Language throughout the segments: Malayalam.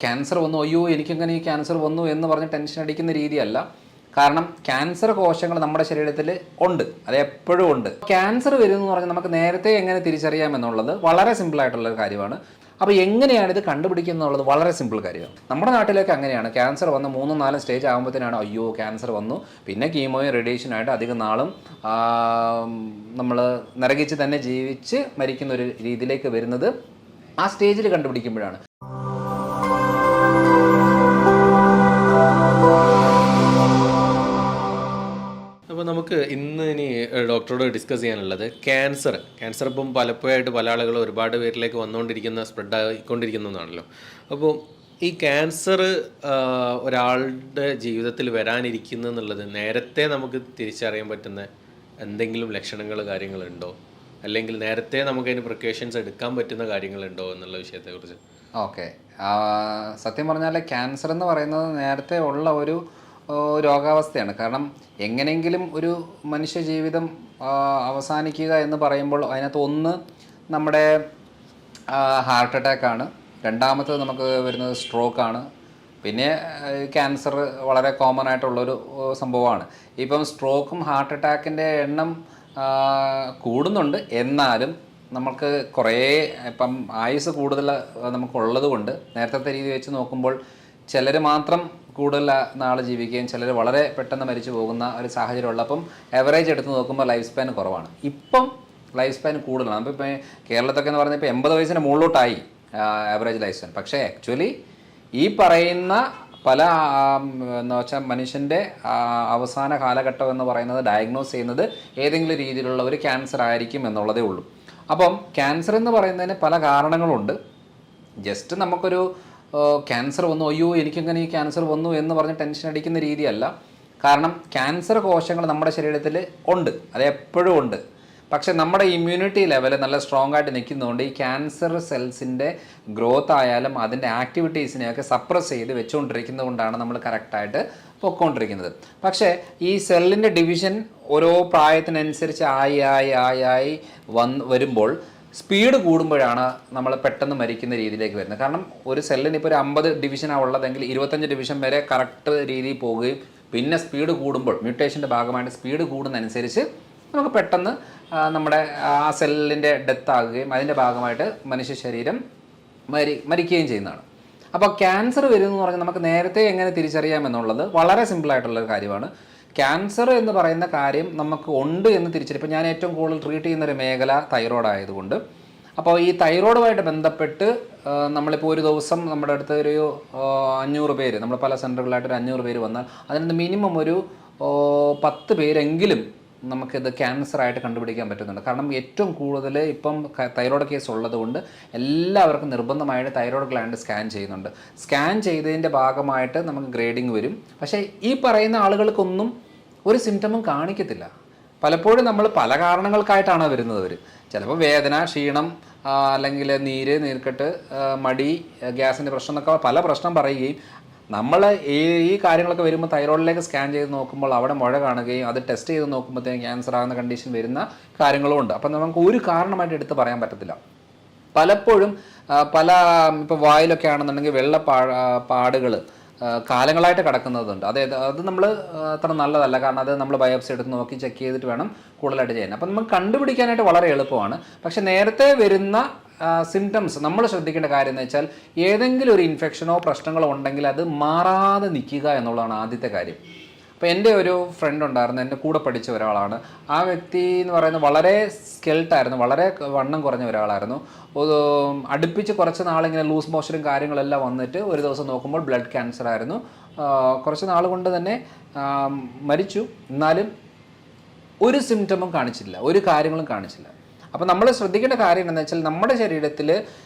ക്യാൻസർ വന്നു, അയ്യോ എനിക്കെങ്ങനെ ഈ ക്യാൻസർ വന്നു എന്ന് പറഞ്ഞ് ടെൻഷൻ അടിക്കുന്ന രീതിയല്ല. കാരണം ക്യാൻസർ കോശങ്ങൾ നമ്മുടെ ശരീരത്തിൽ ഉണ്ട്, അത് എപ്പോഴും ഉണ്ട്. ക്യാൻസർ വരുമെന്ന് പറഞ്ഞാൽ നമുക്ക് നേരത്തെ എങ്ങനെ തിരിച്ചറിയാം എന്നുള്ളത് വളരെ സിമ്പിളായിട്ടുള്ള കാര്യമാണ്. അപ്പോൾ എങ്ങനെയാണ് ഇത് കണ്ടുപിടിക്കുക എന്നുള്ളത് വളരെ സിമ്പിൾ കാര്യമാണ്. നമ്മുടെ നാട്ടിലേക്ക് അങ്ങനെയാണ്. ക്യാൻസർ വന്ന് 3-4 സ്റ്റേജ് ആകുമ്പോഴത്തേനാണ് അയ്യോ ക്യാൻസർ വന്നു, പിന്നെ കീമോയും റേഡിയേഷനായിട്ട് അധികം നാളും നമ്മൾ നരകിച്ച് തന്നെ ജീവിച്ച് മരിക്കുന്ന ഒരു രീതിയിലേക്ക് വരുന്നത് ആ സ്റ്റേജിൽ കണ്ടുപിടിക്കുമ്പോഴാണ്. അപ്പോൾ നമുക്ക് ഇനി ഡോക്ടറോട് ഡിസ്കസ് ചെയ്യാനുള്ളത് ക്യാൻസർ ഇപ്പം പലപ്പോഴായിട്ട് പല ആളുകൾ ഒരുപാട് പേരിലേക്ക് സ്പ്രെഡ് ആയിക്കൊണ്ടിരിക്കുന്നതാണല്ലോ. അപ്പോൾ ഈ ക്യാൻസർ ഒരാളുടെ ജീവിതത്തിൽ വരാനിരിക്കുന്നു എന്നുള്ളത് നേരത്തെ നമുക്ക് തിരിച്ചറിയാൻ പറ്റുന്ന എന്തെങ്കിലും ലക്ഷണങ്ങൾ കാര്യങ്ങളുണ്ടോ, അല്ലെങ്കിൽ നേരത്തെ നമുക്കതിന് പ്രിക്കോഷൻസ് എടുക്കാൻ പറ്റുന്ന കാര്യങ്ങളുണ്ടോ എന്നുള്ള വിഷയത്തെക്കുറിച്ച്. ഓക്കെ, സത്യം പറഞ്ഞാൽ ക്യാൻസർ എന്ന് പറയുന്നത് നേരത്തെ ഉള്ള ഒരു രോഗാവസ്ഥയാണ്. കാരണം എങ്ങനെയെങ്കിലും ഒരു മനുഷ്യ ജീവിതം അവസാനിക്കുക എന്ന് പറയുമ്പോൾ അതിനകത്ത് ഒന്ന് നമ്മുടെ ഹാർട്ട് അറ്റാക്കാണ്, രണ്ടാമത്തത് നമുക്ക് വരുന്നത് സ്ട്രോക്കാണ്, പിന്നെ ക്യാൻസർ വളരെ കോമൺ ആയിട്ടുള്ളൊരു സംഭവമാണ്. ഇപ്പം സ്ട്രോക്കും ഹാർട്ട് അറ്റാക്കിൻ്റെ എണ്ണം കൂടുന്നുണ്ട്. എന്നാലും നമുക്ക് കുറേ ഇപ്പം ആയുസ് കൂടുതൽ നമുക്കുള്ളത് കൊണ്ട് നേരത്തെ രീതി വെച്ച് നോക്കുമ്പോൾ ചിലർ മാത്രം കൂടുതൽ നാൾ ജീവിക്കുകയും ചിലർ വളരെ പെട്ടെന്ന് മരിച്ചു പോകുന്ന ഒരു സാഹചര്യമുള്ള. അപ്പം എവറേജ് എടുത്ത് നോക്കുമ്പോൾ ലൈഫ് സ്പാൻ കുറവാണ്. ഇപ്പം ലൈഫ് സ്പാൻ കൂടുതലാണ്. അപ്പോൾ ഇപ്പോൾ കേരളത്തൊക്കെ എന്ന് പറഞ്ഞാൽ ഇപ്പോൾ 80 വയസ്സിന് മുകളിലോട്ടായി ആവറേജ് ലൈഫ് സ്പാൻ. പക്ഷേ ആക്ച്വലി ഈ പറയുന്ന പല എന്ന് വെച്ചാൽ മനുഷ്യൻ്റെ അവസാന കാലഘട്ടം എന്ന് പറയുന്നത് ഡയഗ്നോസ് ചെയ്യുന്നത് ഏതെങ്കിലും രീതിയിലുള്ള ഒരു ക്യാൻസർ ആയിരിക്കും എന്നുള്ളതേ ഉള്ളൂ. അപ്പം ക്യാൻസർ എന്ന് പറയുന്നതിന് പല കാരണങ്ങളുണ്ട്. ജസ്റ്റ് നമുക്കൊരു ക്യാൻസർ വന്നു, അയ്യോ എനിക്കെങ്ങനെ ഈ ക്യാൻസർ വന്നു എന്ന് പറഞ്ഞ് ടെൻഷൻ അടിക്കുന്ന രീതിയല്ല. കാരണം ക്യാൻസർ കോശങ്ങൾ നമ്മുടെ ശരീരത്തിൽ ഉണ്ട്, അത് എപ്പോഴും ഉണ്ട്. പക്ഷേ നമ്മുടെ ഇമ്മ്യൂണിറ്റി ലെവൽ നല്ല സ്ട്രോങ് ആയിട്ട് നിൽക്കുന്നതുകൊണ്ട് ഈ ക്യാൻസർ സെൽസിൻ്റെ ഗ്രോത്ത് ആയാലും അതിൻ്റെ ആക്ടിവിറ്റീസിനെയൊക്കെ സപ്രസ് ചെയ്ത് വെച്ചുകൊണ്ടിരിക്കുന്നത് കൊണ്ടാണ് നമ്മൾ കറക്റ്റായിട്ട് പൊയ്ക്കൊണ്ടിരിക്കുന്നത്. പക്ഷേ ഈ സെല്ലിൻ്റെ ഡിവിഷൻ ഓരോ പ്രായത്തിനനുസരിച്ച് ആയി വരുമ്പോൾ സ്പീഡ് കൂടുമ്പോഴാണ് നമ്മൾ പെട്ടെന്ന് മരിക്കുന്ന രീതിയിലേക്ക് വരുന്നത്. കാരണം ഒരു സെല്ലിന് ഇപ്പോൾ ഒരു 50 ഡിവിഷനാണ് ഉള്ളതെങ്കിൽ 25 ഡിവിഷൻ വരെ കറക്റ്റ് രീതിയിൽ പോവുകയും പിന്നെ സ്പീഡ് കൂടുമ്പോൾ മ്യൂട്ടേഷൻ്റെ ഭാഗമായിട്ട് സ്പീഡ് കൂടുന്നതനുസരിച്ച് നമുക്ക് പെട്ടെന്ന് നമ്മുടെ ആ സെല്ലിൻ്റെ ഡെത്ത് ആകുകയും അതിൻ്റെ ഭാഗമായിട്ട് മനുഷ്യ ശരീരം മരിക്കുകയും ചെയ്യുന്നതാണ്. അപ്പോൾ ക്യാൻസർ വരുമെന്ന് പറഞ്ഞാൽ നമുക്ക് നേരത്തെ എങ്ങനെ തിരിച്ചറിയാം എന്നുള്ളത് വളരെ സിമ്പിളായിട്ടുള്ളൊരു കാര്യമാണ്. ക്യാൻസർ എന്ന് പറയുന്ന കാര്യം നമുക്ക് ഉണ്ട് എന്ന് തിരിച്ചറിയും. ഇപ്പോൾ ഞാൻ ഏറ്റവും കൂടുതൽ ട്രീറ്റ് ചെയ്യുന്നൊരു മേഖല തൈറോയ്ഡ് ആയതുകൊണ്ട്, അപ്പോൾ ഈ തൈറോയ്ഡുമായിട്ട് ബന്ധപ്പെട്ട് നമ്മളിപ്പോൾ ഒരു ദിവസം നമ്മുടെ അടുത്ത് ഒരു 500 പേര്, നമ്മൾ പല സെൻറ്ററുകളായിട്ട് ഒരു 500 പേര് വന്നാൽ അതിനകത്ത് മിനിമം ഒരു 10 പേരെങ്കിലും നമുക്കിത് ക്യാൻസറായിട്ട് കണ്ടുപിടിക്കാൻ പറ്റുന്നുണ്ട്. കാരണം ഏറ്റവും കൂടുതൽ ഇപ്പം തൈറോയ്ഡ് കേസ് ഉള്ളത് കൊണ്ട് എല്ലാവർക്കും നിർബന്ധമായിട്ട് തൈറോയ്ഡ് ഗ്ലാൻഡ് സ്കാൻ ചെയ്യുന്നുണ്ട്. സ്കാൻ ചെയ്തതിൻ്റെ ഭാഗമായിട്ട് നമുക്ക് ഗ്രേഡിങ് വരും. പക്ഷേ ഈ പറയുന്ന ആളുകൾക്കൊന്നും ഒരു സിംറ്റമും കാണിക്കത്തില്ല. പലപ്പോഴും നമ്മൾ പല കാരണങ്ങൾക്കായിട്ടാണ് വരുന്നത്. ചിലപ്പോൾ വേദന, ക്ഷീണം, അല്ലെങ്കിൽ നീർക്കെട്ട്, മടി, ഗ്യാസിൻ്റെ പ്രശ്നം എന്നൊക്കെ പല പ്രശ്നം പറയുകയും നമ്മൾ ഈ കാര്യങ്ങളൊക്കെ വരുമ്പോൾ തൈറോയിഡിലേക്ക് സ്കാൻ ചെയ്ത് നോക്കുമ്പോൾ അവിടെ മുഴ കാണുകയും അത് ടെസ്റ്റ് ചെയ്ത് നോക്കുമ്പോഴത്തേക്കും ക്യാൻസർ ആകുന്ന കണ്ടീഷൻ വരുന്ന കാര്യങ്ങളും ഉണ്ട്. അപ്പം നമുക്ക് ഒരു കാരണമായിട്ട് എടുത്ത് പറയാൻ പറ്റത്തില്ല. പലപ്പോഴും ഇപ്പോൾ വായിലൊക്കെ ആണെന്നുണ്ടെങ്കിൽ പാടുകൾ കാലങ്ങളായിട്ട് കിടക്കുന്നതുണ്ട്. അത് നമ്മൾ അത്ര നല്ലതല്ല. കാരണം അത് നമ്മൾ ബയോപ്സി എടുത്ത് നോക്കി ചെക്ക് ചെയ്തിട്ട് വേണം കൂടുതലായിട്ട് ചെയ്യാൻ. അപ്പം നമുക്ക് കണ്ടുപിടിക്കാനായിട്ട് വളരെ എളുപ്പമാണ്. പക്ഷെ നേരത്തെ വരുന്ന സിംറ്റംസ് നമ്മൾ ശ്രദ്ധിക്കേണ്ട കാര്യം എന്ന് വെച്ചാൽ ഏതെങ്കിലും ഒരു ഇൻഫെക്ഷനോ പ്രശ്നങ്ങളോ ഉണ്ടെങ്കിൽ അത് മാറാതെ നിൽക്കുക എന്നുള്ളതാണ് ആദ്യത്തെ കാര്യം. അപ്പോൾ എൻ്റെ ഒരു ഫ്രണ്ട് ഉണ്ടായിരുന്നു, എൻ്റെ കൂടെ പഠിച്ച ഒരാളാണ്. ആ വ്യക്തി എന്ന് പറയുന്നത് വളരെ സ്കെൽട്ടായിരുന്നു, വളരെ വണ്ണം കുറഞ്ഞ ഒരാളായിരുന്നു. അടുപ്പിച്ച് കുറച്ച് നാളിങ്ങനെ ലൂസ് മോഷനും കാര്യങ്ങളെല്ലാം വന്നിട്ട് ഒരു ദിവസം നോക്കുമ്പോൾ ബ്ലഡ് ക്യാൻസർ ആയിരുന്നു. കുറച്ച് നാൾ കൊണ്ട് തന്നെ മരിച്ചു. എന്നാലും ഒരു സിംറ്റമും കാണിച്ചില്ല, ഒരു കാര്യങ്ങളും കാണിച്ചില്ല. അപ്പോൾ നമ്മൾ ശ്രദ്ധിക്കേണ്ട കാര്യം എന്താണെന്ന് വെച്ചാൽ നമ്മുടെ ശരീരത്തിൽ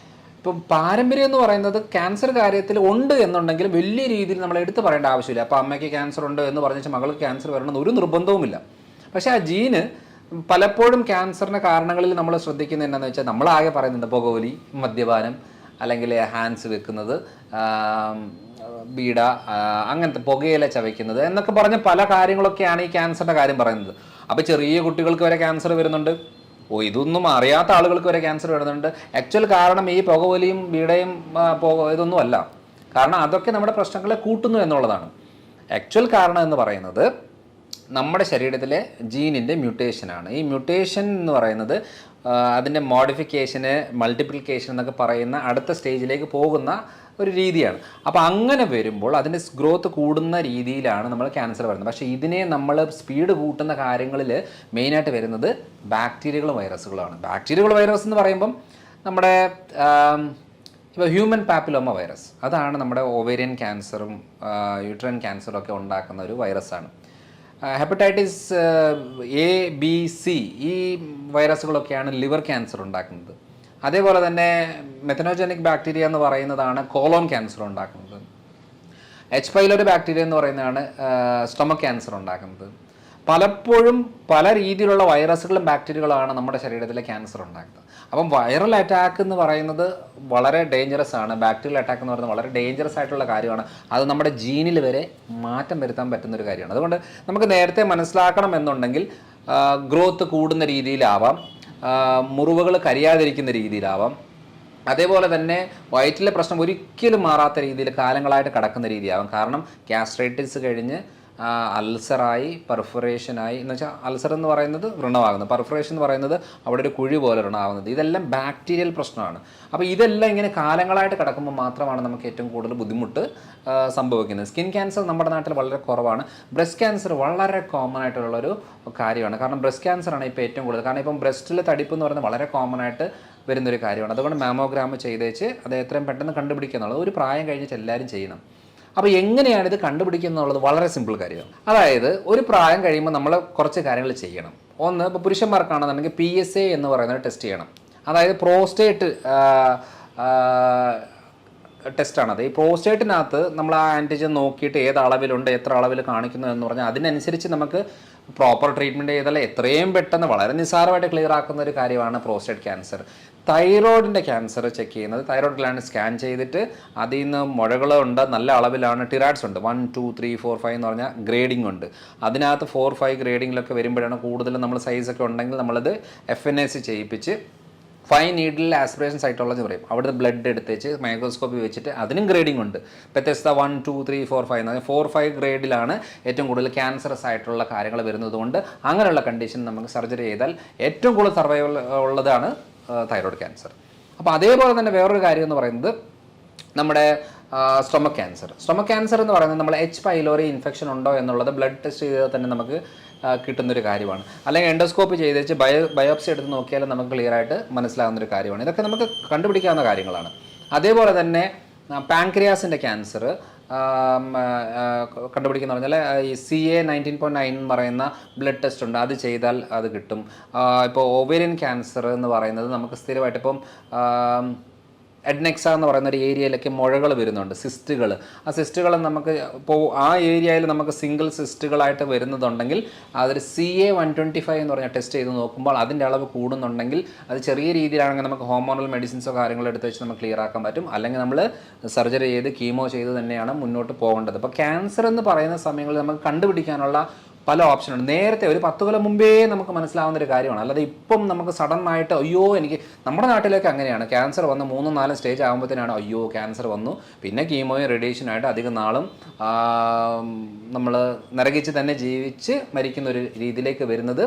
ഇപ്പം പാരമ്പര്യം എന്ന് പറയുന്നത് ക്യാൻസർ കാര്യത്തിൽ ഉണ്ട് എന്നുണ്ടെങ്കിലും വലിയ രീതിയിൽ നമ്മൾ എടുത്ത് പറയേണ്ട ആവശ്യമില്ല. അപ്പോൾ അമ്മയ്ക്ക് ക്യാൻസർ ഉണ്ട് എന്ന് പറഞ്ഞാൽ മകൾക്ക് ക്യാൻസർ വരണമെന്ന് ഒരു നിർബന്ധവുമില്ല. പക്ഷേ ആ ജീന് പലപ്പോഴും ക്യാൻസറിൻ്റെ കാരണങ്ങളിൽ നമ്മൾ ശ്രദ്ധിക്കുന്നത് എന്താണെന്ന് വെച്ചാൽ നമ്മളാകെ പറയുന്നുണ്ട് പുകവലി, മദ്യപാനം, അല്ലെങ്കിൽ ഹാൻഡ്സ് വെക്കുന്നത്, ബീഡ, അങ്ങനത്തെ പുകയില ചവയ്ക്കുന്നത് എന്നൊക്കെ പറഞ്ഞ പല കാര്യങ്ങളൊക്കെയാണ് ഈ ക്യാൻസറിൻ്റെ കാര്യം പറയുന്നത്. അപ്പോൾ ചെറിയ കുട്ടികൾക്ക് വരെ ക്യാൻസർ വരുന്നുണ്ട്. ഇതൊന്നും അറിയാത്ത ആളുകൾക്ക് വരെ ക്യാൻസർ വരുന്നുണ്ട്. ആക്ച്വൽ കാരണം ഈ പുകവലിയും ബീഡയും ഇതൊന്നും അല്ല. കാരണം അതൊക്കെ നമ്മുടെ പ്രശ്നങ്ങളെ കൂട്ടുന്നു എന്നുള്ളതാണ്. ആക്ച്വൽ കാരണം എന്ന് പറയുന്നത് നമ്മുടെ ശരീരത്തിലെ ജീനിൻ്റെ മ്യൂട്ടേഷനാണ്. ഈ മ്യൂട്ടേഷൻ എന്ന് പറയുന്നത് അതിൻ്റെ മോഡിഫിക്കേഷന്, മൾട്ടിപ്ലിക്കേഷൻ എന്നൊക്കെ പറയുന്ന അടുത്ത സ്റ്റേജിലേക്ക് പോകുന്ന ഒരു രീതിയാണ്. അപ്പോൾ അങ്ങനെ വരുമ്പോൾ അതിൻ്റെ ഗ്രോത്ത് കൂടുന്ന രീതിയിലാണ് നമ്മൾ ക്യാൻസർ വരുന്നത്. പക്ഷേ ഇതിനെ നമ്മൾ സ്പീഡ് കൂട്ടുന്ന കാര്യങ്ങളിൽ മെയിനായിട്ട് വരുന്നത് ബാക്ടീരിയകളും വൈറസുകളാണ്. ബാക്ടീരിയകൾ വൈറസ് എന്ന് പറയുമ്പം നമ്മുടെ ഇപ്പോൾ ഹ്യൂമൻ പാപ്പിലോമ വൈറസ്, അതാണ് നമ്മുടെ ഓവേറിയൻ ക്യാൻസറും യൂട്രൈൻ ക്യാൻസറും ഒക്കെ ഉണ്ടാക്കുന്ന ഒരു വൈറസാണ്. ഹെപ്പറ്റൈറ്റിസ് എ, ബി, സി ഈ വൈറസുകളൊക്കെയാണ് ലിവർ ക്യാൻസർ ഉണ്ടാക്കുന്നത്. അതേപോലെ തന്നെ മെത്തനോജനിക് ബാക്ടീരിയ എന്ന് പറയുന്നതാണ് കോളോൺ ക്യാൻസർ ഉണ്ടാക്കുന്നത്. എച്ച് പൈലോറി ബാക്ടീരിയ എന്ന് പറയുന്നതാണ് സ്റ്റൊമക് ക്യാൻസർ ഉണ്ടാക്കുന്നത്. പലപ്പോഴും പല രീതിയിലുള്ള വൈറസുകളും ബാക്ടീരിയകളാണ് നമ്മുടെ ശരീരത്തിലെ ക്യാൻസർ ഉണ്ടാക്കുന്നത്. അപ്പം വൈറൽ അറ്റാക്ക് എന്ന് പറയുന്നത് വളരെ ഡേഞ്ചറസ് ആണ്. ബാക്ടീരിയൽ അറ്റാക്ക് എന്ന് പറയുന്നത് വളരെ ഡേഞ്ചറസ് ആയിട്ടുള്ള കാര്യമാണ്. അത് നമ്മുടെ ജീനിൽ വരെ മാറ്റം വരുത്താൻ പറ്റുന്നൊരു കാര്യമാണ്. അതുകൊണ്ട് നമുക്ക് നേരത്തെ മനസ്സിലാക്കണം എന്നുണ്ടെങ്കിൽ ഗ്രോത്ത് കൂടുന്ന രീതിയിലാവാം, മുറിവുകൾ കരിയാതിരിക്കുന്ന രീതിയിലാവാം, അതേപോലെ തന്നെ വയറ്റിലെ പ്രശ്നം ഒരിക്കലും മാറാത്ത രീതിയിൽ കാലങ്ങളായിട്ട് കിടക്കുന്ന രീതിയാവാം. കാരണം ഗ്യാസ്ട്രൈറ്റിസ് കഴിഞ്ഞ് അൾസറായി, പെർഫറേഷനായി, എന്ന് വെച്ചാൽ അൾസർ എന്ന് പറയുന്നത് വ്രണമാകുന്നത്, പെർഫറേഷൻ എന്ന് പറയുന്നത് അവിടെ ഒരു കുഴി പോലെ വ്രണമാകുന്നത്. ഇതെല്ലാം ബാക്ടീരിയൽ പ്രശ്നമാണ്. അപ്പോൾ ഇതെല്ലാം ഇങ്ങനെ കാലങ്ങളായിട്ട് കിടക്കുമ്പോൾ മാത്രമാണ് നമുക്ക് ഏറ്റവും കൂടുതൽ ബുദ്ധിമുട്ട് സംഭവിക്കുന്നത്. സ്കിൻ ക്യാൻസർ നമ്മുടെ നാട്ടിൽ വളരെ കുറവാണ്. ബ്രസ്റ്റ് ക്യാൻസർ വളരെ കോമൺ ആയിട്ടുള്ളൊരു കാര്യമാണ്. കാരണം ബ്രസ്റ്റ് ക്യാൻസറാണ് ഇപ്പോൾ ഏറ്റവും കൂടുതൽ. കാരണം ഇപ്പം ബ്രസ്റ്റിൽ തടിപ്പ് എന്ന് പറയുന്നത് വളരെ കോമൺ ആയിട്ട് വരുന്നൊരു കാര്യമാണ്. അതുകൊണ്ട് മാമോഗ്രാം ചെയ്തേച്ച് അത് എത്രയും പെട്ടെന്ന് കണ്ടുപിടിക്കുക എന്നുള്ളത് ഒരു പ്രായം കഴിഞ്ഞിട്ട് എല്ലാവരും ചെയ്യണം. അപ്പോൾ എങ്ങനെയാണ് ഇത് കണ്ടുപിടിക്കുക എന്നുള്ളത് വളരെ സിമ്പിൾ കാര്യമാണ്. അതായത് ഒരു പ്രായം കഴിയുമ്പോൾ നമ്മൾ കുറച്ച് കാര്യങ്ങൾ ചെയ്യണം. ഒന്ന്, ഇപ്പോൾ പുരുഷന്മാർക്കാണെന്നുണ്ടെങ്കിൽ PSA എന്ന് പറയുന്നത് ടെസ്റ്റ് ചെയ്യണം. അതായത് പ്രോസ്റ്റേറ്റ് ടെസ്റ്റാണത്. ഈ പ്രോസ്റ്റേറ്റിനകത്ത് നമ്മൾ ആ ആൻറ്റിജൻ നോക്കിയിട്ട് ഏത് അളവിലുണ്ട്, എത്ര അളവിൽ കാണിക്കുന്നു എന്ന് പറഞ്ഞാൽ അതിനനുസരിച്ച് നമുക്ക് പ്രോപ്പർ ട്രീറ്റ്മെൻറ്റ് ചെയ്താൽ എത്രയും പെട്ടെന്ന് വളരെ നിസ്സാരമായിട്ട് ക്ലിയർ ആക്കുന്ന ഒരു കാര്യമാണ് പ്രോസ്റ്റേറ്റ് ക്യാൻസർ. തൈറോയിഡിൻ്റെ ക്യാൻസർ ചെക്ക് ചെയ്യുന്നത്, തൈറോയിഡ് ഗ്ലാൻഡ് സ്കാൻ ചെയ്തിട്ട് അതിൽ നിന്ന് മുഴകളുണ്ട്, നല്ല അളവിലാണ്, ടിറാഡ്സ് ഉണ്ട്, 1, 2, 3, 4, 5 എന്ന് പറഞ്ഞാൽ ഗ്രേഡിംഗ് ഉണ്ട്. അതിനകത്ത് 4, 5 ഗ്രേഡിങ്ങിലൊക്കെ വരുമ്പോഴാണ് കൂടുതലും നമ്മൾ സൈസൊക്കെ ഉണ്ടെങ്കിൽ നമ്മളത് FNAC ചെയ്യിപ്പിച്ച് ഫൈൻ നീഡിൽ ആസ്പിറേഷൻ സൈറ്റോളജി പറയും. അവിടെ ബ്ലഡ് എടുത്തേച്ച് മൈക്രോസ്കോപ്പി വെച്ചിട്ട് അതിനും ഗ്രേഡിംഗ് ഉണ്ട്. വ്യത്യസ്ത 1, 2, 3, 4, 5 എന്ന് പറഞ്ഞാൽ 4, 5 ഗ്രേഡിലാണ് ഏറ്റവും കൂടുതൽ ക്യാൻസറസ് ആയിട്ടുള്ള കാര്യങ്ങൾ വരുന്നത് കൊണ്ട് അങ്ങനെയുള്ള കണ്ടീഷൻ നമുക്ക് സർജറി ചെയ്താൽ ഏറ്റവും കൂടുതൽ സർവൈവൽ ഉള്ളതാണ് തൈറോയ്ഡ് ക്യാൻസർ. അപ്പോൾ അതേപോലെ തന്നെ വേറൊരു കാര്യം എന്ന് പറയുന്നത് നമ്മുടെ സ്റ്റൊമക് ക്യാൻസർ. സ്റ്റൊമക് ക്യാൻസർ എന്ന് പറയുന്നത് നമ്മൾ H. പൈലോറി ഇൻഫെക്ഷൻ ഉണ്ടോ എന്നുള്ളത് ബ്ലഡ് ടെസ്റ്റ് ചെയ്താൽ തന്നെ നമുക്ക് കിട്ടുന്നൊരു കാര്യമാണ്. അല്ലെങ്കിൽ എൻഡോസ്കോപ്പി ചെയ്തേച്ച് ബയോപ്സി എടുത്ത് നോക്കിയാലും നമുക്ക് ക്ലിയർ ആയിട്ട് മനസ്സിലാകുന്നൊരു കാര്യമാണ്. ഇതൊക്കെ നമുക്ക് കണ്ടുപിടിക്കാവുന്ന കാര്യങ്ങളാണ്. അതേപോലെ തന്നെ പാൻക്രിയാസിൻ്റെ ക്യാൻസർ കണ്ടുപിടിക്കുന്ന പറഞ്ഞാൽ ഈ CA 19.9 എന്ന് പറയുന്ന ബ്ലഡ് ടെസ്റ്റ് ഉണ്ട്. അത് ചെയ്താൽ അത് കിട്ടും. ഇപ്പോൾ ഓവേറിയൻ ക്യാൻസർ എന്ന് പറയുന്നത് നമുക്ക് സ്ഥിരമായിട്ട് ഇപ്പം എഡ്നെക്സ എന്ന് പറയുന്ന ഒരു ഏരിയയിലൊക്കെ മുഴകൾ വരുന്നുണ്ട്, സിസ്റ്റുകൾ. ആ സിസ്റ്റുകൾ നമുക്ക് ഇപ്പോൾ ആ ഏരിയയിൽ നമുക്ക് സിംഗിൾ സിസ്റ്റുകളായിട്ട് വരുന്നതുണ്ടെങ്കിൽ അതൊരു CA 125 എന്ന് പറഞ്ഞാൽ ടെസ്റ്റ് ചെയ്ത് നോക്കുമ്പോൾ അതിൻ്റെ അളവ് കൂടുന്നുണ്ടെങ്കിൽ അത് ചെറിയ രീതിയിലാണെങ്കിൽ നമുക്ക് ഹോർമോണൽ മെഡിസിൻസോ കാര്യങ്ങളോ എടുത്ത് വെച്ച് നമുക്ക് ക്ലിയർ ആക്കാൻ പറ്റും. അല്ലെങ്കിൽ നമ്മൾ സർജറി ചെയ്ത് കീമോ ചെയ്ത് തന്നെയാണ് മുന്നോട്ട് പോകേണ്ടത്. അപ്പോൾ ക്യാൻസർ എന്ന് പറയുന്ന സമയങ്ങളിൽ നമുക്ക് കണ്ടുപിടിക്കാനുള്ള പല ഓപ്ഷനുണ്ട്. നേരത്തെ ഒരു 10 കൊല്ലം മുമ്പേ നമുക്ക് മനസ്സിലാവുന്ന ഒരു കാര്യമാണ്. അല്ലാതെ ഇപ്പം നമുക്ക് സഡൻ ആയിട്ട് അയ്യോ എനിക്ക്, നമ്മുടെ നാട്ടിലേക്ക് അങ്ങനെയാണ്, ക്യാൻസർ വന്ന് 3-4 സ്റ്റേജ് ആകുമ്പോഴത്തേനാണ് അയ്യോ ക്യാൻസർ വന്നു, പിന്നെ കീമോയും റേഡിയേഷനായിട്ട് അധികം നാളും നമ്മൾ നരകിച്ച് തന്നെ ജീവിച്ച് മരിക്കുന്ന ഒരു രീതിയിലേക്ക് വരുന്നത്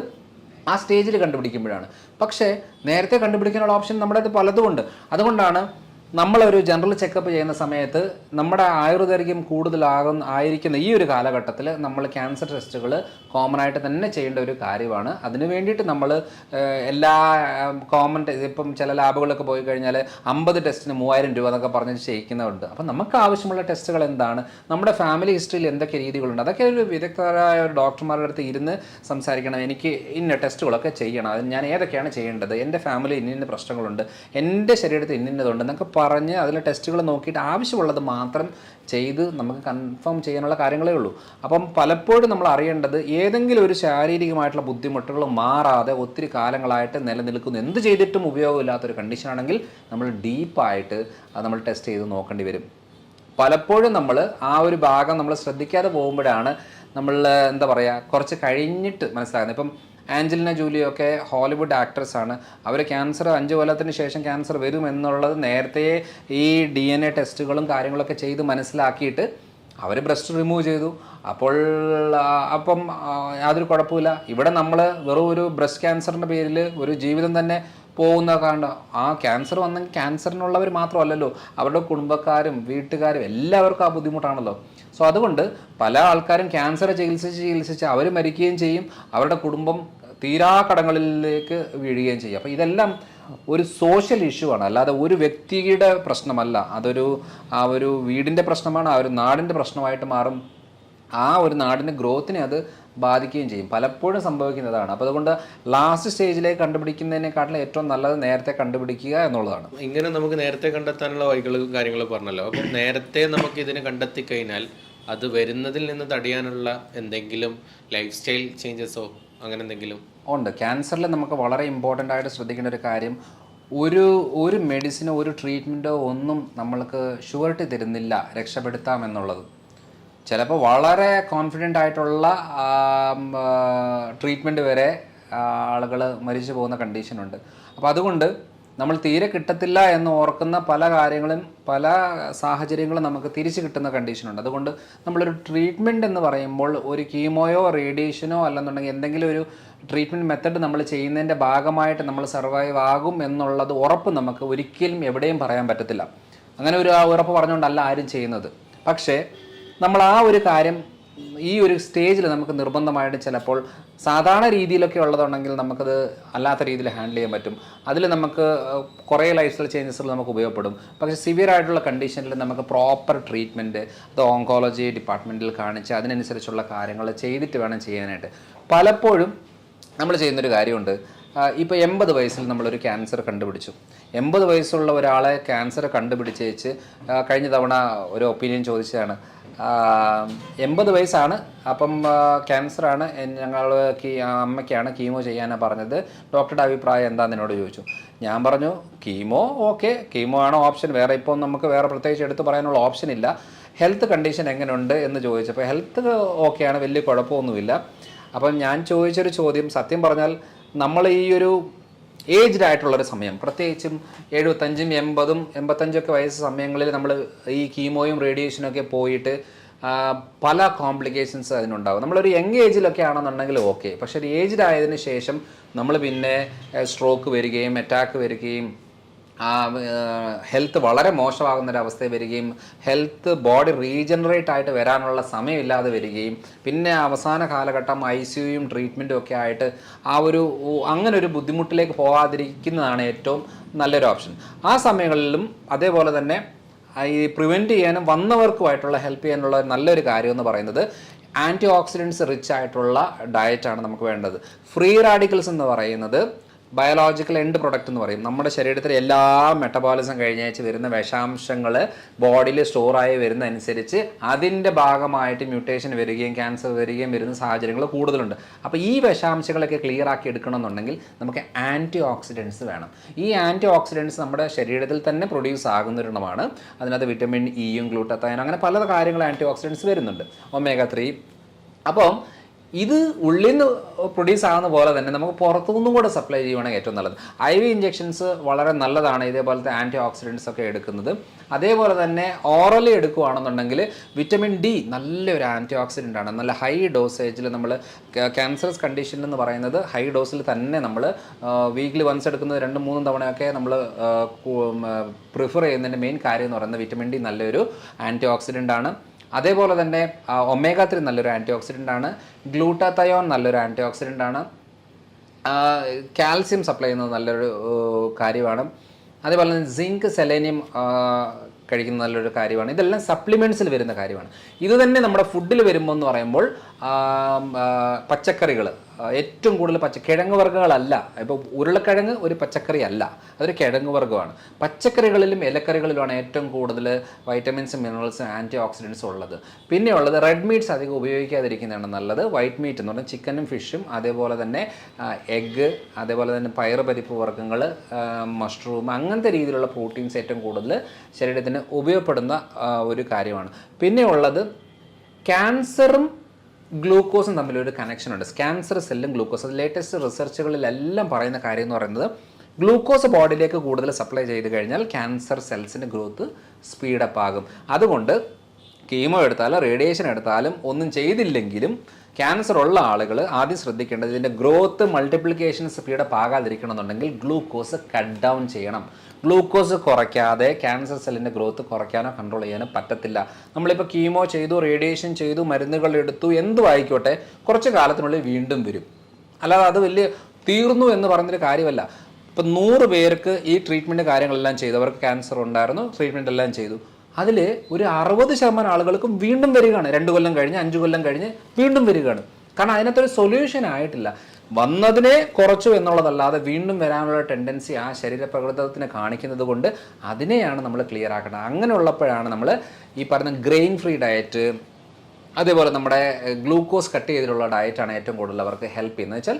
ആ സ്റ്റേജിൽ കണ്ടുപിടിക്കുമ്പോഴാണ്. പക്ഷേ നേരത്തെ കണ്ടുപിടിക്കാനുള്ള ഓപ്ഷൻ നമ്മുടെ അടുത്ത് പലതും ഉണ്ട്. അതുകൊണ്ടാണ് നമ്മളൊരു ജനറൽ ചെക്കപ്പ് ചെയ്യുന്ന സമയത്ത് നമ്മുടെ ആയുർദൈർഘ്യം ആയിരിക്കുന്ന ഈ ഒരു കാലഘട്ടത്തിൽ നമ്മൾ ക്യാൻസർ ടെസ്റ്റുകൾ കോമൺ ആയിട്ട് തന്നെ ചെയ്യേണ്ട ഒരു കാര്യമാണ്. അതിന് വേണ്ടിയിട്ട് നമ്മൾ എല്ലാ കോമൺ ഇപ്പം ചില ലാബുകളൊക്കെ പോയി കഴിഞ്ഞാൽ 50 ടെസ്റ്റിന് 3000 രൂപ എന്നൊക്കെ പറഞ്ഞ് ചെയ്യിക്കുന്നതുണ്ട്. അപ്പം നമുക്ക് ആവശ്യമുള്ള ടെസ്റ്റുകൾ എന്താണ്, നമ്മുടെ ഫാമിലി ഹിസ്റ്ററിയിൽ എന്തൊക്കെ രീതികളുണ്ട്, അതൊക്കെ ഒരു വിദഗ്ധരായ ഒരു ഡോക്ടർമാരുടെ അടുത്ത് ഇരുന്ന് സംസാരിക്കണം. എനിക്ക് ഇന്ന ടെസ്റ്റുകളൊക്കെ ചെയ്യണം, അത് ഞാൻ ഏതൊക്കെയാണ് ചെയ്യേണ്ടത്, എൻ്റെ ഫാമിലി ഇന്ന പ്രശ്നങ്ങളുണ്ട്, എൻ്റെ ശരീരത്തിൽ ഇന്നതുണ്ട് എന്നൊക്കെ പറഞ്ഞ് അതിൽ ടെസ്റ്റുകൾ നോക്കിയിട്ട് ആവശ്യമുള്ളത് മാത്രം ചെയ്ത് നമുക്ക് കൺഫേം ചെയ്യാനുള്ള കാര്യങ്ങളേ ഉള്ളൂ. അപ്പം പലപ്പോഴും നമ്മൾ അറിയേണ്ടത് ഏതെങ്കിലും ഒരു ശാരീരികമായിട്ടുള്ള ബുദ്ധിമുട്ടുകൾ മാറാതെ ഒത്തിരി കാലങ്ങളായിട്ട് നിലനിൽക്കുന്നു, എന്ത് ചെയ്തിട്ടും ഉപയോഗമില്ലാത്തൊരു കണ്ടീഷനാണെങ്കിൽ നമ്മൾ ഡീപ്പായിട്ട് അത് നമ്മൾ ടെസ്റ്റ് ചെയ്ത് നോക്കേണ്ടി വരും. പലപ്പോഴും നമ്മൾ ആ ഒരു ഭാഗം നമ്മൾ ശ്രദ്ധിക്കാതെ പോകുമ്പോഴാണ് നമ്മൾ എന്താ പറയുക കുറച്ച് കഴിഞ്ഞിട്ട് മനസ്സിലാകുന്നത്. ഇപ്പം ആഞ്ചലിന ജൂലിയൊക്കെ ഹോളിവുഡ് ആക്ട്രസ്സാണ്. അവർ ക്യാൻസർ 5 കൊല്ലത്തിന് ശേഷം ക്യാൻസർ വരും എന്നുള്ളത് നേരത്തെ ഈ DNA ടെസ്റ്റുകളും കാര്യങ്ങളൊക്കെ ചെയ്ത് മനസ്സിലാക്കിയിട്ട് അവർ ബ്രസ്റ്റ് റിമൂവ് ചെയ്തു. അപ്പോൾ അപ്പം യാതൊരു കുഴപ്പമില്ല. ഇവിടെ നമ്മൾ വെറും ഒരു ബ്രസ്റ്റ് ക്യാൻസറിൻ്റെ പേരിൽ ഒരു ജീവിതം തന്നെ പോകുന്ന കണ്ട. ആ ക്യാൻസർ വന്നെങ്കിൽ ക്യാൻസറിനുള്ളവർ മാത്രമല്ലല്ലോ, അവരുടെ കുടുംബക്കാരും വീട്ടുകാരും എല്ലാവർക്കും ആ ബുദ്ധിമുട്ടാണല്ലോ. സോ അതുകൊണ്ട് പല ആൾക്കാരും ക്യാൻസർ ചികിത്സിച്ച് അവർ മരിക്കുകയും ചെയ്യും, അവരുടെ കുടുംബം തീരാ കടങ്ങളിലേക്ക് വീഴുകയും ചെയ്യും. അപ്പോൾ ഇതെല്ലാം ഒരു സോഷ്യൽ ഇഷ്യൂ ആണ്, അല്ലാതെ ഒരു വ്യക്തിയുടെ പ്രശ്നമല്ല. ആ ഒരു വീടിൻ്റെ പ്രശ്നമാണ്, ആ ഒരു നാടിൻ്റെ പ്രശ്നമായിട്ട് മാറും. ആ ഒരു നാടിൻ്റെ ഗ്രോത്തിനെ അത് ബാധിക്കുകയും ചെയ്യും. പലപ്പോഴും സംഭവിക്കുന്നതാണ്. അപ്പോൾ അതുകൊണ്ട് ലാസ്റ്റ് സ്റ്റേജിലേക്ക് കണ്ടുപിടിക്കുന്നതിനെക്കാട്ടിലും ഏറ്റവും നല്ലത് നേരത്തെ കണ്ടുപിടിക്കുക എന്നുള്ളതാണ്. ഇങ്ങനെ നമുക്ക് നേരത്തെ കണ്ടെത്താനുള്ള വഴികളും കാര്യങ്ങളും പറഞ്ഞല്ലോ. അപ്പം നേരത്തെ നമുക്ക് ഇതിനെ കണ്ടെത്തി കഴിഞ്ഞാൽ അത് വരുന്നതിൽ നിന്ന് തടയാനുള്ള എന്തെങ്കിലും ലൈഫ് സ്റ്റൈൽ ചേഞ്ചസോ അങ്ങനെ എന്തെങ്കിലും ഉണ്ട്. ക്യാൻസറിൽ നമുക്ക് വളരെ ഇമ്പോർട്ടൻ്റ് ആയിട്ട് ശ്രദ്ധിക്കേണ്ട ഒരു കാര്യം, ഒരു മെഡിസിനോ ഒരു ട്രീറ്റ്മെൻറ്റോ ഒന്നും നമ്മൾക്ക് ഷുവർട്ടി തരുന്നില്ല രക്ഷപ്പെടുത്താം എന്നുള്ളത്. ചിലപ്പോൾ വളരെ കോൺഫിഡൻ്റ് ആയിട്ടുള്ള ട്രീറ്റ്മെൻറ്റ് വരെ ആളുകൾ മരിച്ചു പോകുന്ന കണ്ടീഷനുണ്ട്. അപ്പോൾ അതുകൊണ്ട് നമ്മൾ തീരെ കിട്ടത്തില്ല എന്ന് ഓർക്കുന്ന പല കാര്യങ്ങളും പല സാഹചര്യങ്ങളും നമുക്ക് തിരിച്ച് കിട്ടുന്ന കണ്ടീഷനുണ്ട്. അതുകൊണ്ട് നമ്മളൊരു ട്രീറ്റ്മെൻറ്റ് എന്ന് പറയുമ്പോൾ ഒരു കീമോയോ റേഡിയേഷനോ അല്ലെന്നുണ്ടെങ്കിൽ എന്തെങ്കിലും ഒരു ട്രീറ്റ്മെൻറ്റ് മെത്തഡ് നമ്മൾ ചെയ്യുന്നതിൻ്റെ ഭാഗമായിട്ട് നമ്മൾ സർവൈവ് ആകും എന്നുള്ളത് ഉറപ്പ് നമുക്ക് ഒരിക്കലും എവിടെയും പറയാൻ പറ്റത്തില്ല. അങ്ങനെ ഒരു ഉറപ്പ് പറഞ്ഞുകൊണ്ടല്ല ആരും ചെയ്യുന്നത്. പക്ഷേ നമ്മൾ ആ ഒരു കാര്യം ഈ ഒരു സ്റ്റേജിൽ നമുക്ക് നിർബന്ധമായിട്ട് ചിലപ്പോൾ സാധാരണ രീതിയിലൊക്കെ ഉള്ളതുണ്ടെങ്കിൽ നമുക്കത് അല്ലാത്ത രീതിയിൽ ഹാൻഡിൽ ചെയ്യാൻ പറ്റും. അതിൽ നമുക്ക് കുറേ ലൈഫ് സ്റ്റൈൽ ചേഞ്ചസുകൾ നമുക്ക് ഉപയോഗപ്പെടും. പക്ഷേ സിവിയർ ആയിട്ടുള്ള കണ്ടീഷനിൽ നമുക്ക് പ്രോപ്പർ ട്രീറ്റ്മെൻറ്റ് അത് ഓങ്കോളജി ഡിപ്പാർട്ട്മെൻറ്റിൽ കാണിച്ച് അതിനനുസരിച്ചുള്ള കാര്യങ്ങൾ ചെയ്തിട്ട് വേണം ചെയ്യാനായിട്ട്. പലപ്പോഴും നമ്മൾ ചെയ്യുന്നൊരു കാര്യമുണ്ട്. ഇപ്പോൾ 80 വയസ്സിൽ നമ്മളൊരു ക്യാൻസർ കണ്ടുപിടിച്ചു. 80 വയസ്സുള്ള ഒരാളെ ക്യാൻസർ കണ്ടുപിടിച്ച് കഴിഞ്ഞ തവണ ഒരു ഒപ്പീനിയൻ ചോദിച്ചതാണ്. 80 വയസ്സാണ്, അപ്പം ക്യാൻസറാണ്, ഞങ്ങൾ അമ്മയ്ക്കാണ് കീമോ ചെയ്യാനാണ് പറഞ്ഞത്, ഡോക്ടറുടെ അഭിപ്രായം എന്താണെന്ന് എന്നോട് ചോദിച്ചു. ഞാൻ പറഞ്ഞു കീമോ ഓക്കെ, കീമോ ആണ് ഓപ്ഷൻ, വേറെ ഇപ്പോൾ നമുക്ക് വേറെ പ്രത്യേകിച്ച് എടുത്ത് പറയാനുള്ള ഓപ്ഷൻ ഇല്ല. ഹെൽത്ത് കണ്ടീഷൻ എങ്ങനെയുണ്ട് എന്ന് ചോദിച്ചപ്പോൾ ഹെൽത്ത് ഓക്കെയാണ്, വലിയ കുഴപ്പമൊന്നുമില്ല. അപ്പം ഞാൻ ചോദിച്ചൊരു ചോദ്യം, സത്യം പറഞ്ഞാൽ നമ്മൾ ഈ ഒരു ഏജ്ഡ് ആയിട്ടുള്ളൊരു സമയം, പ്രത്യേകിച്ചും 75, 80, 85 വയസ്സ് സമയങ്ങളിൽ നമ്മൾ ഈ കീമോയും റേഡിയേഷനൊക്കെ പോയിട്ട് പല കോംപ്ലിക്കേഷൻസ് അതിനുണ്ടാകും. നമ്മളൊരു യങ് ഏജിലൊക്കെ ആണെന്നുണ്ടെങ്കിൽ ഓക്കെ, പക്ഷേ ഒരു ഏജ്ഡ് ആയതിനു ശേഷം നമ്മൾ പിന്നെ സ്ട്രോക്ക് വരികയും അറ്റാക്ക് വരികയും ഹെൽത്ത് വളരെ മോശമാകുന്നൊരവസ്ഥ വരികയും ഹെൽത്ത് ബോഡി റീജനറേറ്റ് ആയിട്ട് വരാനുള്ള സമയമില്ലാതെ വരികയും പിന്നെ അവസാന കാലഘട്ടം ICUയും ട്രീറ്റ്മെൻറ്റും ഒക്കെ ആയിട്ട് അങ്ങനെ ഒരു ബുദ്ധിമുട്ടിലേക്ക് പോകാതിരിക്കുന്നതാണ് ഏറ്റവും നല്ലൊരു ഓപ്ഷൻ. ആ സമയങ്ങളിലും അതേപോലെ തന്നെ ഈ പ്രിവെൻറ്റ് ചെയ്യാനും വന്നവർക്കുമായിട്ടുള്ള ഹെൽപ്പ് ചെയ്യാനുള്ള നല്ലൊരു കാര്യം എന്ന് പറയുന്നത് ആൻറ്റി ഓക്സിഡൻസ് റിച്ച് ആയിട്ടുള്ള ഡയറ്റാണ് നമുക്ക് വേണ്ടത്. ഫ്രീ റാഡിക്കൽസ് എന്ന് പറയുന്നത് ബയോളജിക്കൽ എൻഡ് പ്രൊഡക്റ്റ് എന്ന് പറയും. നമ്മുടെ ശരീരത്തിലെ എല്ലാ മെറ്റബോളിസം കഴിഞ്ഞേച്ച് വരുന്ന വിഷാംശങ്ങൾ ബോഡിയിൽ സ്റ്റോറായി വരുന്ന അനുസരിച്ച് അതിൻ്റെ ഭാഗമായിട്ട് മ്യൂട്ടേഷൻ വരികയും ക്യാൻസർ വരികയും വരുന്ന സാഹചര്യങ്ങൾ കൂടുതലുണ്ട്. അപ്പോൾ ഈ വിഷാംശങ്ങളൊക്കെ ക്ലിയർ ആക്കി എടുക്കണമെന്നുണ്ടെങ്കിൽ നമുക്ക് ആൻറ്റി ഓക്സിഡൻസ് വേണം. ഈ ആൻറ്റി ഓക്സിഡൻസ് നമ്മുടെ ശരീരത്തിൽ തന്നെ പ്രൊഡ്യൂസ് ആകുന്നൊരെണ്ണമാണ്. അതിനകത്ത് വിറ്റമിൻ ഇയും ഗ്ലൂട്ടത്തൈനും അങ്ങനെ പല കാര്യങ്ങൾ ആൻറ്റി ഓക്സിഡൻസ് വരുന്നുണ്ട്, ഒമേഗ 3. അപ്പം ഇത് ഉള്ളിൽ നിന്ന് പ്രൊഡ്യൂസ് ആകുന്ന പോലെ തന്നെ നമുക്ക് പുറത്തുനിന്നും കൂടെ സപ്ലൈ ചെയ്യുവാണെങ്കിൽ ഏറ്റവും നല്ലത്. IV ഇഞ്ചെക്ഷൻസ് വളരെ നല്ലതാണ് ഇതേപോലത്തെ ആൻറ്റി ഓക്സിഡൻസ് ഒക്കെ എടുക്കുന്നത്. അതേപോലെ തന്നെ ഓറലി എടുക്കുകയാണെന്നുണ്ടെങ്കിൽ വിറ്റമിൻ D നല്ലൊരു ആൻറ്റി ഓക്സിഡൻ്റ് ആണ്. നല്ല ഹൈ ഡോസേജിൽ നമ്മൾ ക്യാൻസറസ് കണ്ടീഷൻ എന്ന് പറയുന്നത് ഹൈ ഡോസിൽ തന്നെ നമ്മൾ വീക്ക്ലി വൺസ് എടുക്കുന്നത് 2-3 തവണയൊക്കെ നമ്മൾ പ്രിഫർ ചെയ്യുന്നതിൻ്റെ മെയിൻ കാര്യം എന്ന് പറയുന്നത് വിറ്റമിൻ D നല്ലൊരു ആൻറ്റി ഓക്സിഡൻ്റ് ആണ്. അതേപോലെ തന്നെ ഒമേഗ 3 നല്ലൊരു ആൻറ്റി ഓക്സിഡൻ്റ് ആണ്. ഗ്ലൂട്ടാത്തയോൺ നല്ലൊരു ആൻറ്റി ഓക്സിഡൻ്റ് ആണ്. കാൽസ്യം സപ്ലൈ ചെയ്യുന്നത് നല്ലൊരു കാര്യമാണ്. അതേപോലെ തന്നെ സിങ്ക്, സെലേനിയം കഴിക്കുന്നത് നല്ലൊരു കാര്യമാണ്. ഇതെല്ലാം സപ്ലിമെൻറ്റ്സിൽ വരുന്ന കാര്യമാണ്. ഇത് തന്നെ നമ്മുടെ ഫുഡിൽ വരുമ്പോൾ എന്ന് പറയുമ്പോൾ പച്ചക്കറികൾ ഏറ്റവും കൂടുതൽ കിഴങ്ങ് വർഗ്ഗങ്ങളല്ല. ഇപ്പോൾ ഉരുളക്കിഴങ്ങ് ഒരു പച്ചക്കറി അല്ല, അതൊരു കിഴങ്ങ് വർഗ്ഗമാണ്. പച്ചക്കറികളിലും ഇലക്കറികളിലുമാണ് ഏറ്റവും കൂടുതൽ വൈറ്റമിൻസും മിനറൽസും ആൻറ്റി ഓക്സിഡൻസും ഉള്ളത്. പിന്നെ ഉള്ളത് റെഡ് മീറ്റ്സ് അധികം ഉപയോഗിക്കാതിരിക്കുന്നതാണ് നല്ലത്. വൈറ്റ് മീറ്റ് എന്ന് പറഞ്ഞാൽ ചിക്കനും ഫിഷും, അതേപോലെ തന്നെ എഗ്ഗ്, അതേപോലെ തന്നെ പയറുപരിപ്പ് വർഗ്ഗങ്ങൾ, മഷ്റൂം, അങ്ങനത്തെ രീതിയിലുള്ള പ്രോട്ടീൻസ് ഏറ്റവും കൂടുതൽ ശരീരത്തിന് ഉപയോഗപ്പെടുന്ന ഒരു കാര്യമാണ്. പിന്നെ ഉള്ളത് ക്യാൻസറും ഗ്ലൂക്കോസും തമ്മിലൊരു കണക്ഷൻ ഉണ്ട്. ക്യാൻസർ സെല്ലും ഗ്ലൂക്കോസ്, ലേറ്റസ്റ്റ് റിസർച്ചുകളിലെല്ലാം പറയുന്ന കാര്യം എന്ന് പറയുന്നത് ഗ്ലൂക്കോസ് ബോഡിയിലേക്ക് കൂടുതൽ സപ്ലൈ ചെയ്ത് കഴിഞ്ഞാൽ ക്യാൻസർ സെൽസിൻ്റെ ഗ്രോത്ത് സ്പീഡപ്പ് ആകും. അതുകൊണ്ട് കീമോ എടുത്താലും റേഡിയേഷൻ എടുത്താലും ഒന്നും ചെയ്തില്ലെങ്കിലും ക്യാൻസർ ഉള്ള ആളുകൾ ആദ്യം ശ്രദ്ധിക്കേണ്ടത് ഇതിൻ്റെ ഗ്രോത്ത് മൾട്ടിപ്ലിക്കേഷൻ സ്പീഡപ്പ് ആകാതിരിക്കണമെന്നുണ്ടെങ്കിൽ ഗ്ലൂക്കോസ് കട്ട് ഡൗൺ ചെയ്യണം. ഗ്ലൂക്കോസ് കുറയ്ക്കാതെ ക്യാൻസർ സെല്ലിൻ്റെ ഗ്രോത്ത് കുറയ്ക്കാനോ കൺട്രോൾ ചെയ്യാനോ പറ്റത്തില്ല. നമ്മളിപ്പോൾ കീമോ ചെയ്തു, റേഡിയേഷൻ ചെയ്തു, മരുന്നുകൾ എടുത്തു, എന്തും ആയിക്കോട്ടെ, കുറച്ച് കാലത്തിനുള്ളിൽ വീണ്ടും വരും. അല്ലാതെ അത് വലിയ തീർന്നു എന്ന് പറഞ്ഞൊരു കാര്യമല്ല. ഇപ്പം 100 പേർക്ക് ഈ ട്രീറ്റ്മെൻറ്റ് കാര്യങ്ങളെല്ലാം ചെയ്തു, അവർക്ക് ക്യാൻസർ ഉണ്ടായിരുന്നു, ട്രീറ്റ്മെൻറ്റ് എല്ലാം ചെയ്തു, അതിൽ ഒരു 60% ആളുകൾക്കും വീണ്ടും വരികയാണ്. 2 കൊല്ലം കഴിഞ്ഞ് 5 കൊല്ലം കഴിഞ്ഞ് വീണ്ടും വരികയാണ്. കാരണം അതിനകത്തൊരു സൊല്യൂഷൻ ആയിട്ടില്ല. വന്നതിനെ കുറച്ചു എന്നുള്ളതല്ലാതെ വീണ്ടും വരാനുള്ള ടെൻഡൻസി ആ ശരീരപ്രകൃതത്തിന് കാണിക്കുന്നത് കൊണ്ട് അതിനെയാണ് നമ്മൾ ക്ലിയർ ആക്കേണ്ടത്. അങ്ങനെയുള്ളപ്പോഴാണ് നമ്മൾ ഈ പറഞ്ഞ ഗ്രെയിൻ ഫ്രീ ഡയറ്റ്, അതേപോലെ നമ്മുടെ ഗ്ലൂക്കോസ് കട്ട് ചെയ്തിട്ടുള്ള ഡയറ്റാണ് ഏറ്റവും കൂടുതൽ അവർക്ക് ഹെൽപ്പ് ചെയ്യുന്നത്. വെച്ചാൽ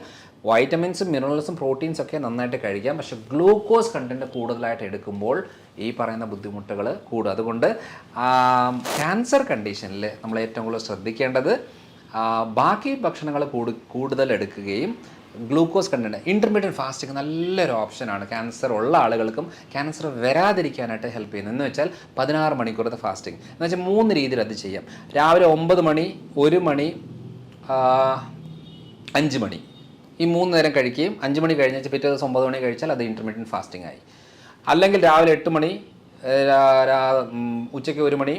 വൈറ്റമിൻസും മിനറൽസും പ്രോട്ടീൻസും ഒക്കെ നന്നായിട്ട് കഴിക്കാം, പക്ഷെ ഗ്ലൂക്കോസ് കണ്ടൻറ്റ് കൂടുതലായിട്ട് എടുക്കുമ്പോൾ ഈ പറയുന്ന ബുദ്ധിമുട്ടുകൾ കൂടും. അതുകൊണ്ട് ക്യാൻസർ കണ്ടീഷനിൽ നമ്മൾ ഏറ്റവും കൂടുതൽ ശ്രദ്ധിക്കേണ്ടത് ബാക്കി ഭക്ഷണങ്ങൾ കൂടുതൽ എടുക്കുകയും ഗ്ലൂക്കോസ് കണ്ടൻറ്റ്, ഇൻ്റർമീഡിയറ്റ് ഫാസ്റ്റിംഗ് നല്ലൊരു ഓപ്ഷനാണ് ക്യാൻസർ ഉള്ള ആളുകൾക്കും ക്യാൻസർ വരാതിരിക്കാനായിട്ട് ഹെൽപ്പ് ചെയ്യുന്നത്. എന്ന് വെച്ചാൽ 16 മണിക്കൂറത്തെ ഫാസ്റ്റിംഗ് എന്ന് വെച്ചാൽ 3 രീതിയിൽ അത് ചെയ്യാം. രാവിലെ 9 മണി, 1 മണി, 5 മണി, ഈ 3 നേരം കഴിക്കുകയും 5 മണി കഴിഞ്ഞാൽ പിറ്റേ ദിവസം 9 മണി കഴിച്ചാൽ അത് ഇൻ്റർമീഡിയറ്റ് ഫാസ്റ്റിംഗ് ആയി. അല്ലെങ്കിൽ രാവിലെ 8 മണി, ഉച്ചയ്ക്ക് 1 മണി,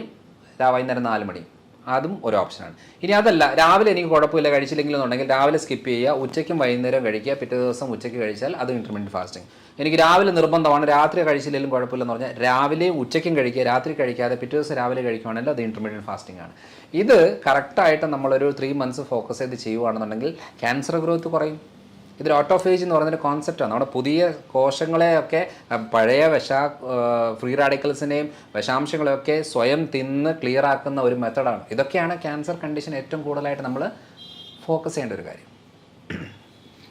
വൈകുന്നേരം 4 മണി, അതും ഒരു ഓപ്ഷനാണ്. ഇനി അതല്ല, രാവിലെ എനിക്ക് കുഴപ്പമില്ല കഴിച്ചില്ലെങ്കിലെന്നുണ്ടെങ്കിൽ രാവിലെ സ്കിപ്പ് ചെയ്യുക, ഉച്ചയ്ക്കും വൈകുന്നേരം കഴിക്കുക, പിറ്റേ ദിവസം ഉച്ചയ്ക്ക് കഴിച്ചാൽ അത് ഇൻ്റർമീഡിയറ്റ് ഫാസ്റ്റിംഗ്. എനിക്ക് രാവിലെ നിർബന്ധമാണ്, രാത്രി കഴിച്ചില്ലെങ്കിലും കുഴപ്പമില്ലെന്ന് പറഞ്ഞാൽ രാവിലെയും ഉച്ചയ്ക്കും കഴിക്കുക, രാത്രി കഴിക്കാതെ പിറ്റേ ദിവസം രാവിലെ കഴിക്കുകയാണെങ്കിൽ അത് ഇൻ്റർമീഡിയറ്റ് ഫാസ്റ്റിംഗ് ആണ്. ഇത് കറക്റ്റായിട്ട് നമ്മളൊരു 3 മന്ത്സ് ഫോക്കസ് ചെയ്ത് ചെയ്യുകയാണെന്നുണ്ടെങ്കിൽ ക്യാൻസർ ഗ്രോത്ത് കുറയും. ഇതൊരു ഓട്ടോഫേജ് എന്ന് പറയുന്നൊരു കോൺസെപ്റ്റാണ്. നമ്മുടെ പുതിയ കോശങ്ങളെയൊക്കെ പഴയ ഫ്രീ റാഡിക്കൽസിനെയും വിഷാംശങ്ങളെയൊക്കെ സ്വയം തിന്ന് ക്ലിയർ ആക്കുന്ന ഒരു മെത്തഡാണ്. ഇതൊക്കെയാണ് ക്യാൻസർ കണ്ടീഷൻ ഏറ്റവും കൂടുതലായിട്ട് നമ്മൾ ഫോക്കസ് ചെയ്യേണ്ട ഒരു കാര്യം.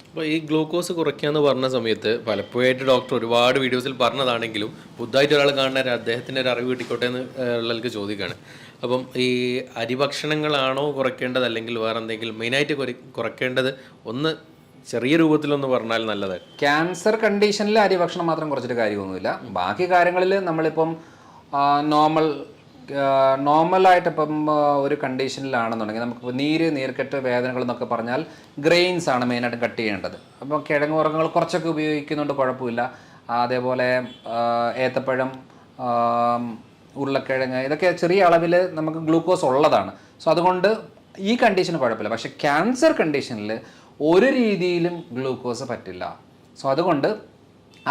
അപ്പോൾ ഈ ഗ്ലൂക്കോസ് കുറയ്ക്കുക എന്ന് പറഞ്ഞ സമയത്ത് പലപ്പോഴായിട്ട് ഡോക്ടർ ഒരുപാട് വീഡിയോസിൽ പറഞ്ഞതാണെങ്കിലും പുതുതായിട്ട് ഒരാൾ കാണുന്ന അദ്ദേഹത്തിൻ്റെ ഒരു അറിവ് കിട്ടിക്കോട്ടെ എന്ന് ഉള്ളവർക്ക് ചോദിക്കുകയാണ്. അപ്പം ഈ അരിഭക്ഷണങ്ങളാണോ കുറയ്ക്കേണ്ടത് അല്ലെങ്കിൽ വേറെ എന്തെങ്കിലും മെയിനായിട്ട് കുറയ്ക്കേണ്ടത് ഒന്ന് ചെറിയ രൂപത്തിലൊന്ന് പറഞ്ഞാൽ നല്ലത്. ക്യാൻസർ കണ്ടീഷനിൽ അരിഭക്ഷണം മാത്രം കുറച്ചിട്ട് കാര്യമൊന്നുമില്ല. ബാക്കി കാര്യങ്ങളിൽ നമ്മളിപ്പം നോർമലായിട്ട് ഇപ്പം ഒരു കണ്ടീഷനിലാണെന്നുണ്ടെങ്കിൽ നമുക്കിപ്പോൾ നീർക്കെട്ട് വേദനകൾ എന്നൊക്കെ പറഞ്ഞാൽ ഗ്രെയിൻസ് ആണ് മെയിനായിട്ട് കട്ട് ചെയ്യേണ്ടത്. അപ്പോൾ കിഴങ്ങ് വർഗ്ഗങ്ങൾ കുറച്ചൊക്കെ ഉപയോഗിക്കുന്നുണ്ട്, കുഴപ്പമില്ല. അതേപോലെ ഏത്തപ്പഴം, ഉരുളക്കിഴങ്ങ്, ഇതൊക്കെ ചെറിയ അളവിൽ നമുക്ക് ഗ്ലൂക്കോസ് ഉള്ളതാണ്. സോ അതുകൊണ്ട് ഈ കണ്ടീഷന് കുഴപ്പമില്ല. പക്ഷേ ക്യാൻസർ കണ്ടീഷനിൽ ഒരു രീതിയിലും ഗ്ലൂക്കോസ് പറ്റില്ല. സോ അതുകൊണ്ട്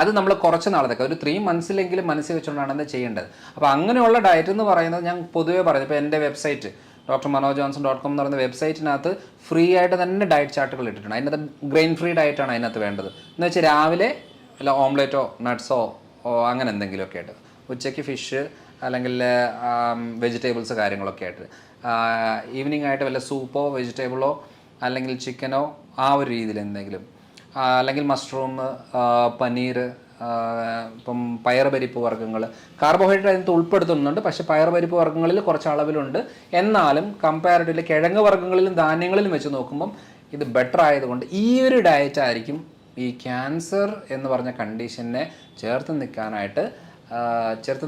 അത് നമ്മൾ കുറച്ച് നാളത്തേക്ക് ഒരു 3 മന്ത്സിലെങ്കിലും മനസ്സിൽ വെച്ചുകൊണ്ടാണ് അത് ചെയ്യേണ്ടത്. അപ്പോൾ അങ്ങനെയുള്ള ഡയറ്റ് എന്ന് പറയുന്നത് ഞാൻ പൊതുവേ പറയുന്നത്, ഇപ്പോൾ എൻ്റെ വെബ്സൈറ്റ് drmanojjohnson.com എന്ന് പറയുന്ന വെബ്സൈറ്റിനകത്ത് ഫ്രീ ആയിട്ട് തന്നെ ഡയറ്റ് ചാർട്ടുകൾ ഇട്ടിട്ടുണ്ട്. അതിനകത്ത് ഗ്രെയിൻ ഫ്രീ ഡയറ്റാണ് അതിനകത്ത് വേണ്ടത്. എന്ന് വെച്ചാൽ രാവിലെ വല്ല ഓംലെറ്റോ നട്ട്സോ അങ്ങനെ എന്തെങ്കിലുമൊക്കെ ആയിട്ട്, ഉച്ചയ്ക്ക് ഫിഷ് അല്ലെങ്കിൽ വെജിറ്റബിൾസ് കാര്യങ്ങളൊക്കെ ആയിട്ട്, ഈവനിങ് ആയിട്ട് വല്ല സൂപ്പോ വെജിറ്റബിളോ അല്ലെങ്കിൽ ചിക്കനോ ആ ഒരു രീതിയിൽ എന്തെങ്കിലും, അല്ലെങ്കിൽ മഷ്റൂം, പനീർ, ഇപ്പം പയറുപരിപ്പ് വർഗ്ഗങ്ങൾ, കാർബോഹൈഡ്രേറ്റ് അതിനകത്ത് ഉൾപ്പെടുത്തുന്നുണ്ട്. പക്ഷേ പയറുപരിപ്പ് വർഗ്ഗങ്ങളിൽ കുറച്ച് അളവിലുണ്ട്. എന്നാലും കമ്പാരിറ്റീവ്ലി കിഴങ്ങ് വർഗ്ഗങ്ങളിലും ധാന്യങ്ങളിലും വെച്ച് നോക്കുമ്പം ഇത് ബെറ്റർ ആയതുകൊണ്ട് ഈ ഒരു ഡയറ്റ് ആയിരിക്കും ഈ ക്യാൻസർ എന്ന് പറഞ്ഞ കണ്ടീഷനെ ചേർത്ത്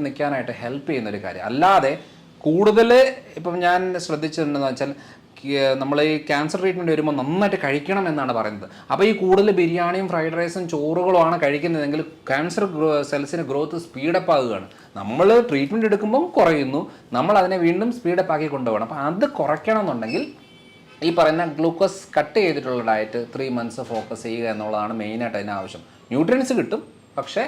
നിൽക്കാനായിട്ട് ഹെൽപ്പ് ചെയ്യുന്നൊരു കാര്യം. അല്ലാതെ കൂടുതൽ ഇപ്പം ഞാൻ ശ്രദ്ധിച്ചിട്ടുണ്ടെന്ന് വെച്ചാൽ നമ്മൾ ഈ ക്യാൻസർ ട്രീറ്റ്മെൻറ്റ് വരുമ്പോൾ നന്നായിട്ട് കഴിക്കണം എന്നാണ് പറയുന്നത്. അപ്പോൾ ഈ കൂടുതൽ ബിരിയാണിയും ഫ്രൈഡ് റൈസും ചോറുകളുമാണ് കഴിക്കുന്നതെങ്കിൽ ക്യാൻസർ സെൽസിന് ഗ്രോത്ത് സ്പീഡപ്പ് ആകുകയാണ്. നമ്മൾ ട്രീറ്റ്മെൻറ്റ് എടുക്കുമ്പം കുറയുന്നു, നമ്മൾ അതിനെ വീണ്ടും സ്പീഡപ്പ് ആക്കി കൊണ്ടുപോകണം. അപ്പോൾ അത് കുറയ്ക്കണം എന്നുണ്ടെങ്കിൽ ഈ പറയുന്ന ഗ്ലൂക്കോസ് കട്ട് ചെയ്തിട്ടുള്ള ഡയറ്റ് 3 മന്ത്സ് ഫോക്കസ് ചെയ്യുക എന്നുള്ളതാണ് മെയിനായിട്ട് അതിന് ആവശ്യം. ന്യൂട്രിയൻസ് കിട്ടും, പക്ഷേ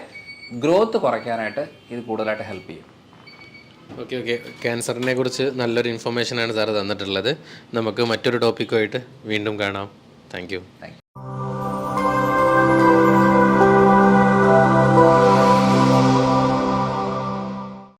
ഗ്രോത്ത് കുറയ്ക്കാനായിട്ട് ഇത് കൂടുതലായിട്ട് ഹെൽപ്പ് ചെയ്യും. ഓക്കെ ക്യാൻസറിനെ കുറിച്ച് നല്ലൊരു ഇൻഫർമേഷനാണ് സാറ് തന്നിട്ടുള്ളത്. നമുക്ക് മറ്റൊരു ടോപ്പിക്കുമായിട്ട് വീണ്ടും കാണാം. Thank you.